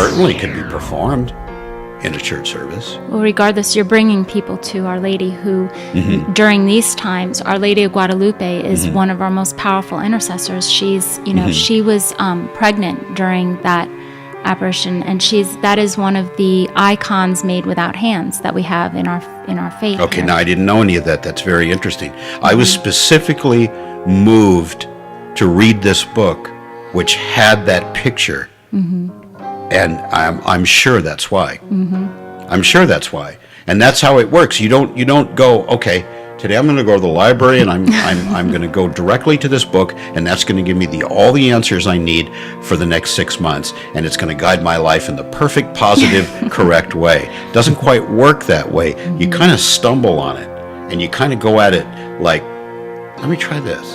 certainly can be performed in a church service. Well, regardless, you're bringing people to Our Lady who, during these times, Our Lady of Guadalupe is one of our most powerful intercessors. She's, she was pregnant during that apparition, and that is one of the icons made without hands that we have in our faith. Okay, here. now I didn't know any of that. That's very interesting. I was specifically moved to read this book, which had that picture. And I'm sure that's why. I'm sure that's why. And that's how it works. You don't go, okay, today I'm going to go to the library and I'm going to go directly to this book, and that's going to give me all the answers I need for the next 6 months, and it's going to guide my life in the perfect, positive, correct way. It doesn't quite work that way. You kind of stumble on it, and you kind of go at it like, let me try this.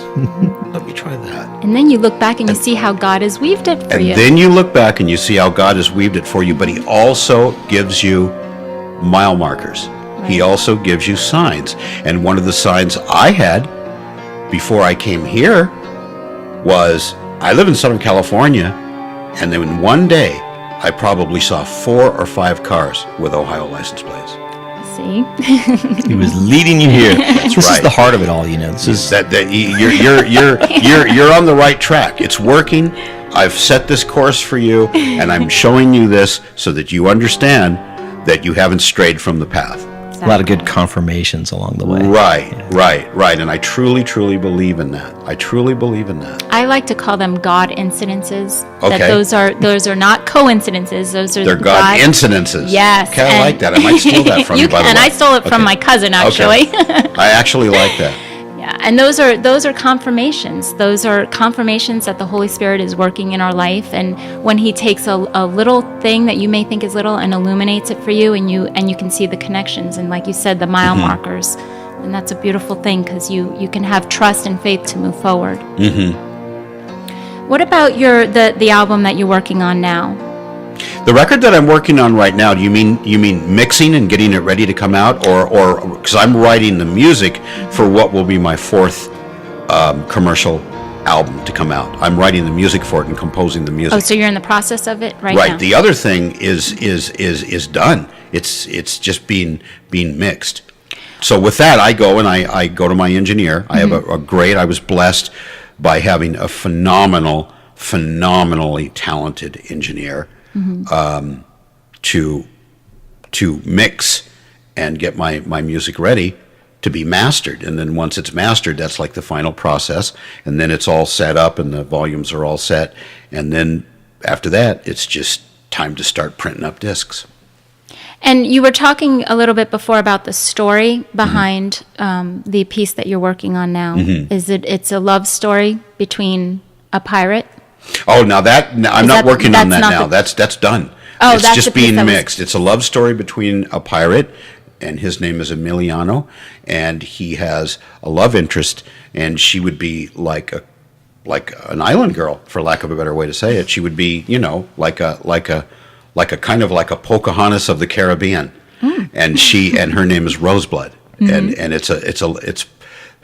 Let me try that. And then you look back and you see how God has weaved it for you. And then you look back and you see how God has weaved it for you, but He also gives you mile markers. Right. He also gives you signs. And one of the signs I had before I came here was, I live in Southern California, and then one day I probably saw 4 or 5 cars with Ohio license plates. See? He was leading you here. That's this right. is the heart of it all, This is that you're on the right track. It's working. I've set this course for you, and I'm showing you this so that you understand that you haven't strayed from the path. a lot of good confirmations along the way. Right. And I truly, truly believe in that. I like to call them God incidences. Okay. That those are not coincidences. They're God incidences. Yes. Okay, I like that. I might steal that from you, by the way. And I stole it from my cousin, actually. Okay. I actually like that. Yeah, and those are confirmations. Those are confirmations that the Holy Spirit is working in our life, and when He takes a little thing that you may think is little and illuminates it for you, and you can see the connections, and like you said, the mile markers, and that's a beautiful thing because you can have trust and faith to move forward. What about the album that you're working on now? The record that I'm working on right now, do you mean mixing and getting it ready to come out, or because I'm writing the music for what will be my 4th commercial album to come out. I'm writing the music for it and composing the music. Oh, so you're in the process of it right now? Right. The other thing is done. It's just being mixed. So with that, I go to my engineer. I have I was blessed by having a phenomenally talented engineer. To mix and get my music ready to be mastered, and then once it's mastered, that's like the final process, and then it's all set up and the volumes are all set, and then after that it's just time to start printing up discs. And you were talking a little bit before about the story behind the piece that you're working on now. It's a love story between a pirate? Oh, now I'm not working on that now. That's done. Oh, it's that's just being mixed. It's a love story between a pirate, and his name is Emiliano, and he has a love interest, and she would be like an island girl, for lack of a better way to say it. She would be, like a kind of like a Pocahontas of the Caribbean, and her name is Roseblood, and it's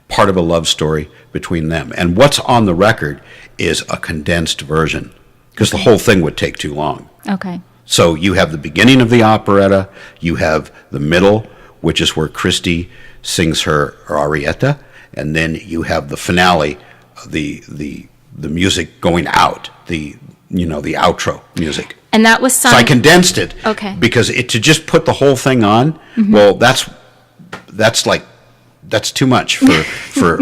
part of a love story between them. And what's on the record is a condensed version, because the whole thing would take too long. Okay. So you have the beginning of the operetta, you have the middle, which is where Christy sings her arietta, and then you have the finale, the music going out, the outro music. And that was sung. So I condensed it. Okay. Because to just put the whole thing on, well, that's too much for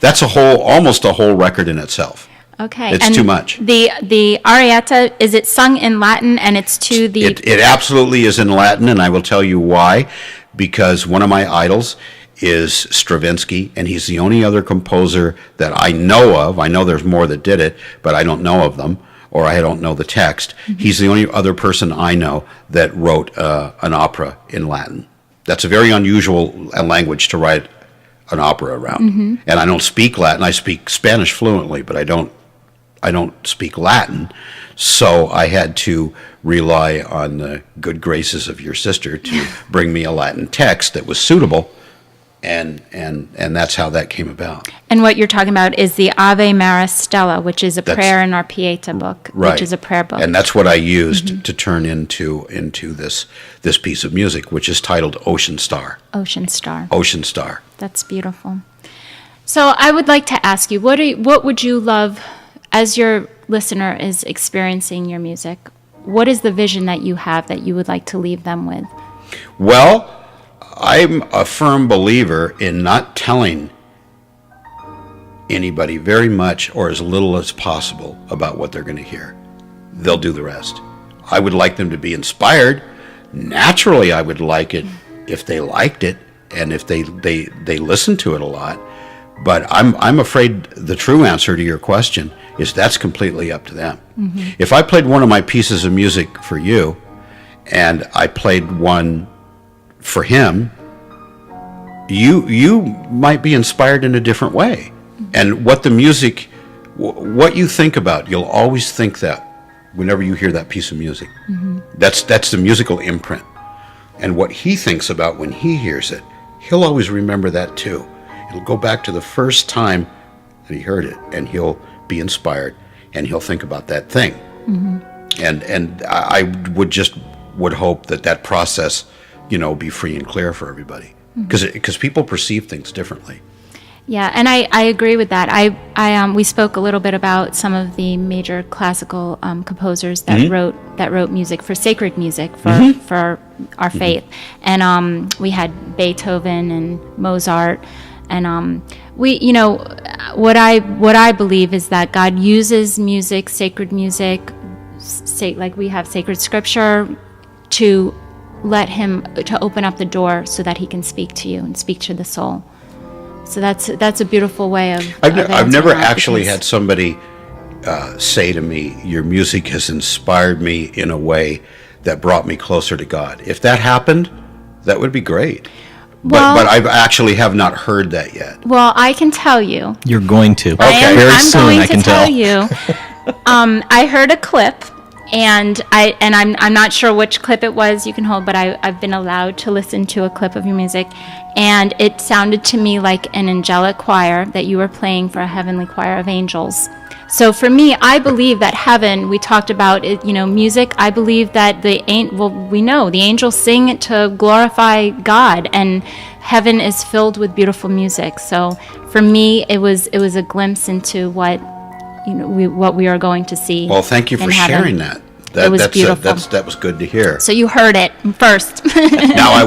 that's almost a whole record in itself. Okay. It's too much. The arietta, is it sung in Latin, and it's to the... It absolutely is in Latin, and I will tell you why. Because one of my idols is Stravinsky, and he's the only other composer that I know of. I know there's more that did it, but I don't know of them, or I don't know the text. He's the only other person I know that wrote an opera in Latin. That's a very unusual language to write an opera around. And I don't speak Latin. I speak Spanish fluently, but I don't speak Latin. So I had to rely on the good graces of your sister to bring me a Latin text that was suitable and that's how that came about. And what you're talking about is the Ave Maris Stella, which is a prayer in our Pieta book, Right. which is a prayer book. And that's what I used to turn into this piece of music, which is titled Ocean Star. Ocean Star. Ocean Star. That's beautiful. So I would like to ask you, what would you love, as your listener is experiencing your music, what is the vision that you have that you would like to leave them with? Well, I'm a firm believer in not telling anybody very much or as little as possible about what they're going to hear. They'll do the rest. I would like them to be inspired. Naturally, I would like it if they liked it and if they listen to it a lot. But I'm afraid the true answer to your question is that's completely up to them. If I played one of my pieces of music for you and I played one for him, you might be inspired in a different way. And what the music, what you think about, you'll always think that whenever you hear that piece of music. That's the musical imprint. And what he thinks about when he hears it, he'll always remember that too. It'll go back to the first time that he heard it, and he'll be inspired, and he'll think about that thing. And I would hope that process, be free and clear for everybody, because people perceive things differently. Yeah, and I agree with that. We spoke a little bit about some of the major classical composers that wrote music for sacred music for our faith, and we had Beethoven and Mozart, and what I believe is that God uses music, sacred music, like we have sacred scripture, to open up the door so that He can speak to you and speak to the soul. So that's a beautiful way of. I've never actually had somebody say to me, "Your music has inspired me in a way that brought me closer to God." If that happened, that would be great. Well, but I actually have not heard that yet. Well, I can tell you. You're going to. Okay. Very I'm soon, going I to can tell tell. you. I heard a clip, and I'm not sure which clip it was. You can hold, but I've been allowed to listen to a clip of your music, and it sounded to me like an angelic choir that you were playing for a heavenly choir of angels. So for me, I believe that heaven, we talked about it, music. I believe that we know the angels sing to glorify God, and heaven is filled with beautiful music. So for me, it was a glimpse into what we are going to see. Well, thank you for sharing that. It was beautiful. That was good to hear. So you heard it first. Now I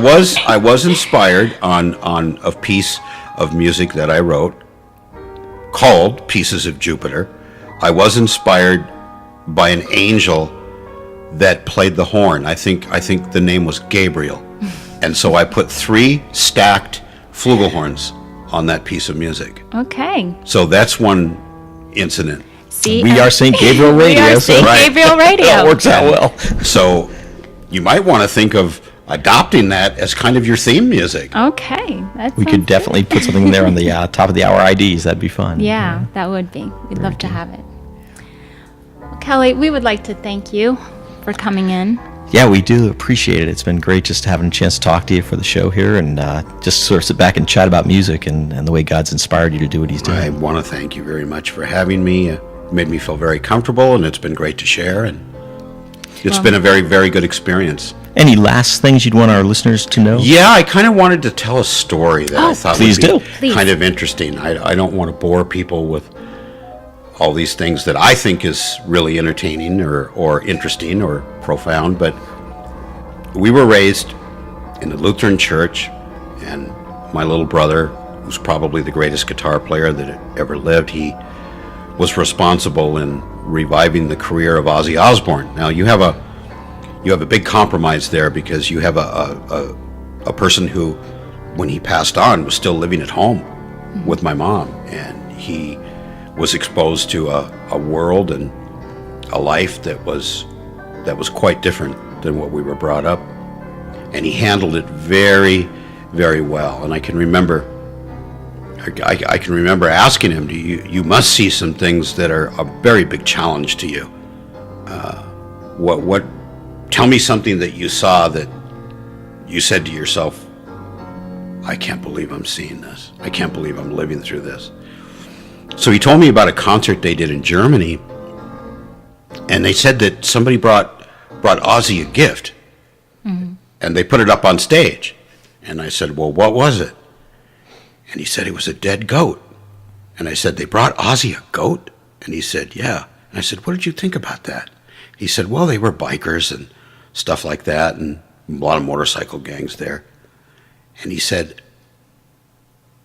was inspired on a piece of music that I wrote called Pieces of Jupiter. I was inspired by an angel that played the horn. I think the name was Gabriel. And so I put 3 stacked flugelhorns on that piece of music. Okay. So that's one incident. See, We are St. Gabriel Radio. We are St. Right. Gabriel Radio. That works out well. So you might want to think of adopting that as kind of your theme music. Okay. We could definitely put something there on the top of the hour IDs. That'd be fun. Yeah, that would be. We'd love to have it. Well, Kelly, we would like to thank you for coming in. Yeah, we do appreciate it. It's been great just having a chance to talk to you for the show here and just sort of sit back and chat about music and the way God's inspired you to do what He's doing. I want to thank you very much for having me. It made me feel very comfortable, and it's been great to share. And it's been a very, very good experience. Any last things you'd want our listeners to know? Yeah, I kind of wanted to tell a story that I thought please would be Please. kind of interesting. I don't want to bore people with all these things that I think is really entertaining or interesting or profound, but we were raised in the Lutheran church, and my little brother, who's probably the greatest guitar player that ever lived, he was responsible in reviving the career of Ozzy Osbourne. Now you have a big compromise there, because you have a person who, when he passed on, was still living at home with my mom, and he was exposed to a world and a life that was quite different than what we were brought up, and he handled it very, very well. And I can remember asking him, you must see some things that are a very big challenge to you. Tell me something that you saw that you said to yourself, I can't believe I'm seeing this. I can't believe I'm living through this. So he told me about a concert they did in Germany, and they said that somebody brought Ozzy a gift, and they put it up on stage. And I said, well, what was it? And he said it was a dead goat. And I said, they brought Ozzy a goat? And he said, yeah. And I said, what did you think about that? He said, well, they were bikers and stuff like that, and a lot of motorcycle gangs there. And he said,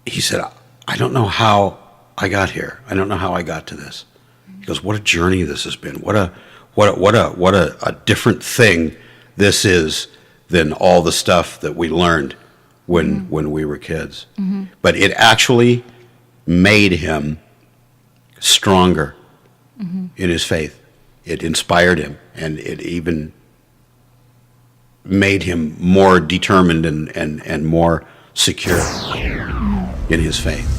I don't know how I got here. I don't know how I got to this. He goes, what a journey this has been. What a different thing this is than all the stuff that we learned when we were kids. But it actually made him stronger in his faith. It inspired him, and it even made him more determined and more secure in his faith.